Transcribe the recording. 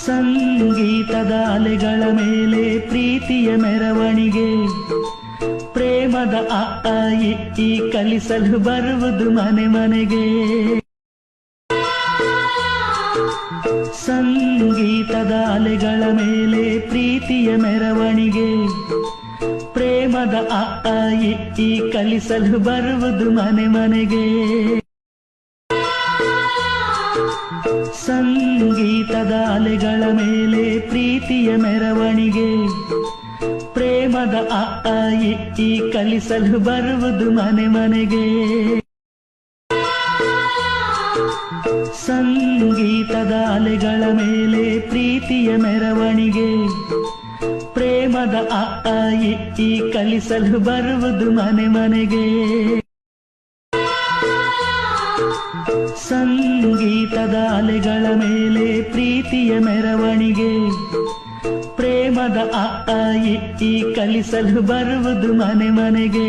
ಸಂಗೀತದ ಅಲೆಗಳ ಮೇಲೆ ಪ್ರೀತಿಯ ಮೆರವಣಿಗೆ, ಪ್ರೇಮದ ಅ ಆ ಇ ಈ ಕಲಿಸಲು ಬರುವುದು ಮನೆ ಮನೆಗೆ. ಸಂಗೀತದ ಅಲೆಗಳ ಮೇಲೆ ಪ್ರೀತಿಯ ಮೆರವಣಿಗೆ, ಪ್ರೇಮದ ಅ ಆ ಇ ಈ ಕಲಿಸಲು ಬರುವುದು ಮನೆ ಮನೆಗೆ. ಸಂಗೀತದ ಅಲೆಗಳ ಮೇಲೆ ಪ್ರೀತಿಯ ಮೆರವಣಿಗೆ, ಪ್ರೇಮದ ಅ ಆ ಇ ಈ ಕಲಿಸಲು ಬರುವುದು ಮನೆ ಮನೆಗೆ. ಸಂಗೀತದ ಅಲೆಗಳ ಮೇಲೆ ಪ್ರೀತಿಯ ಮೆರವಣಿಗೆ, ಪ್ರೇಮದ ಅ ಆ ಇ ಈ ಕಲಿಸಲು ಬರುವುದು ಮನೆ ಮನೆಗೆ. ಸಂಗೀತದ ಅಲೆಗಳ ಮೇಲೆ ಪ್ರೀತಿಯ ಮೆರವಣಿಗೆ, ಪ್ರೇಮದ ಅ ಆ ಇ ಈ ಕಲಿಸಲು ಬರುವುದು ಮನೆ ಮನೆಗೆ.